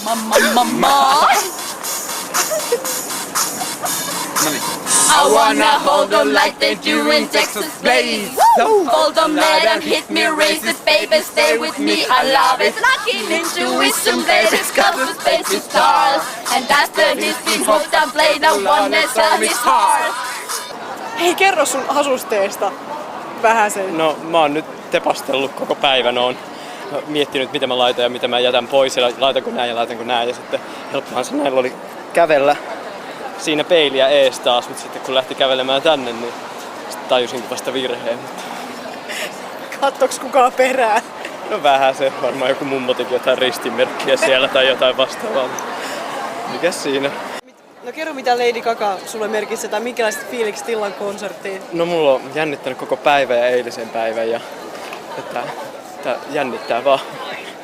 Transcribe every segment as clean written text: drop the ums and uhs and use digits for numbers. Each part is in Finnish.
Mamma. I wanna hold on like they do in Texas Blaze. Hold on, let them hit me, raise it, baby, stay with me. I love it. Looking into wisdom, ladies, cause the space is stars. And that's the history, hope that play no one that's on his heart. Hei, kerro sun asusteesta vähäsen. No, mä oon nyt tepastellut koko päivän, oon miettinyt mitä mä laitan ja mitä mä jätän pois ja laitanko näin ja laitanko näin. Ja sitten helppohan se näillä oli kävellä siinä peiliä ees taas, mutta sitten kun lähti kävelemään tänne, niin sitten tajusin vasta virheen. Kattoks kukaan perään? No vähän se, varmaan joku mummo teki jotain ristinmerkkiä siellä tai jotain vastaavaa. Mikäs siinä? No kerro mitä Lady Gaga sulle merkitsee tai minkälaiset fiilikset illan konserttiin? No mulla on jännittänyt koko päivän ja eilisen päivän ja tää jännittää vaan.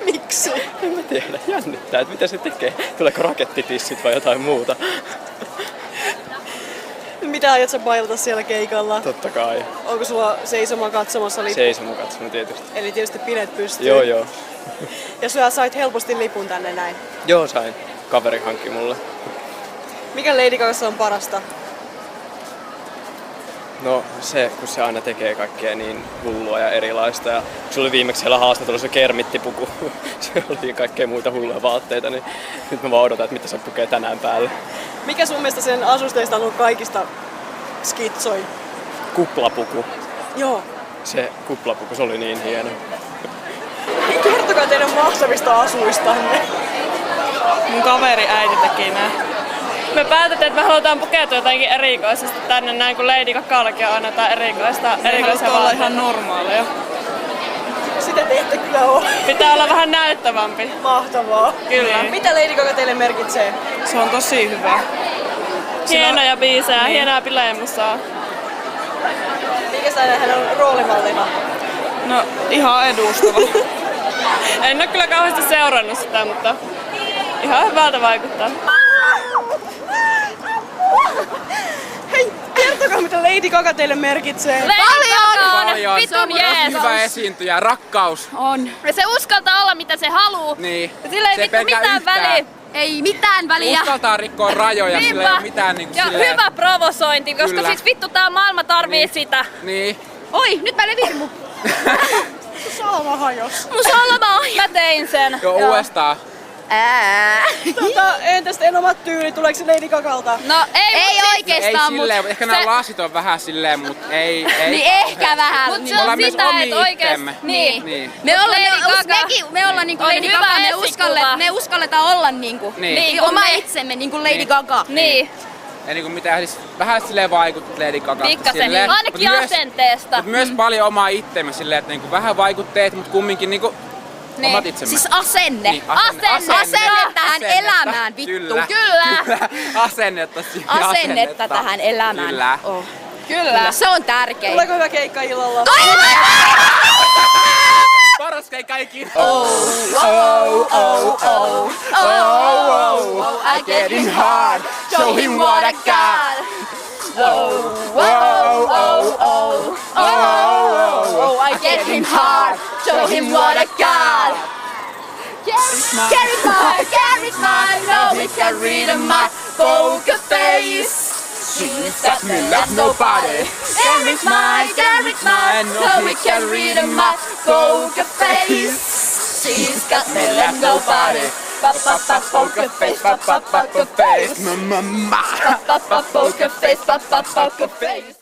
Miksi? En mä tiedä, jännittää, että mitä se tekee. Tuleeko rakettitissit vai jotain muuta? Mitä aiot sä bailata siellä keikalla? Totta kai. Onko sulla seisoma katsomassa lippu? Seisoma katsomassa tietysti. Eli tietysti pinet pystyy. Joo. Ja sä sait helposti lipun tänne näin. Joo, sain. Kaveri hankki mulle. Mikä Lady Gagassa on parasta? No se, kun se aina tekee kaikkea niin hullua ja erilaista. Ja kun se oli viimeksi siellä haastattelussa kermittipuku, se oli kaikkea muita hulluja vaatteita, niin nyt mä vaan odotan, että mitä se pukee tänään päälle. Mikä sun mielestä sen asusteista on ollut kaikista skitsoin? Kuplapuku. Joo. Se kuplapuku, se oli niin hieno. Kertokaa teidän mahtavista asuistanne. Mun kaveri äiti teki nää. Me päätettiin, että me halutaan pukeutua jotenkin erikoisesti tänne näin, kun Lady Gagallakin on aina jotain erikoisia olla ihan normaaleja. Sitä te ette kyllä ole. Pitää olla vähän näyttävämpi. Mahtavaa. Kyllä. Mitä Lady Gaga teille merkitsee? Se on tosi hyvä. Hienoja biisejä, hienoja bilemusaa. Mikä hän on roolimallina? No ihan edustava. En oo kyllä kauheasti seurannut sitä, mutta ihan hyvältä vaikuttaa. Hei, kertokaa mitä Lady Gaga teille merkitsee. Paljon! Vitun jees! Hyvä esiintyjä, rakkaus. On. Ja se uskaltaa olla mitä se haluu. Niin. Sillä ei Se vittu mitään yhtään. väliä. Ei mitään väliä. Uskaltaa rikkoa rajoja, sillä ei ole mitään niinku ja silleen... hyvä provosointi, koska Kyllä. siis vittu tää maailma tarvii sitä. Niin. Oi, nyt mä virmu. Salma hajos. Mun salma! Mä tein sen. Joo, uudestaan. Entäs teidän omat tyylit, tuleeko se Lady Gagalta? No ei oikeestaan, Ei silleen, ehkä nämä lasit on vähän silleen, mut ei niin ehkä vähän. Mut se on sitä, että oikeesti. Niin. Me ollaan niinku Lady Gaga, me uskalletaan olla niinku oma itsemme niinku Lady Gaga. Niin. Ja niinku mitä siis vähän silleen vaikuttaa Lady Gaga. Pikkasen, ainakin asenteesta. Mut myös paljon omaa itteemme silleen, että niinku vähän vaikutteet, mut kumminkin niinku omat itsemme. Siis asenne. Niin, Asenne tähän elämään, vittu. Kyllä. Asennetta tähän elämään. Kyllä. Oh. Kyllä. Se on tärkein. Tuleeko hyvä keikka illalla? Paras keikka ikinä. I getting hard. Show him what I got. I get him hard. Show him what I got. Carry mine, no we can read in my poker face. She's got me like nobody. Carry mine, no we can read in my poker face. She's got me like nobody. Poker face, poker face. Poker face, poker face.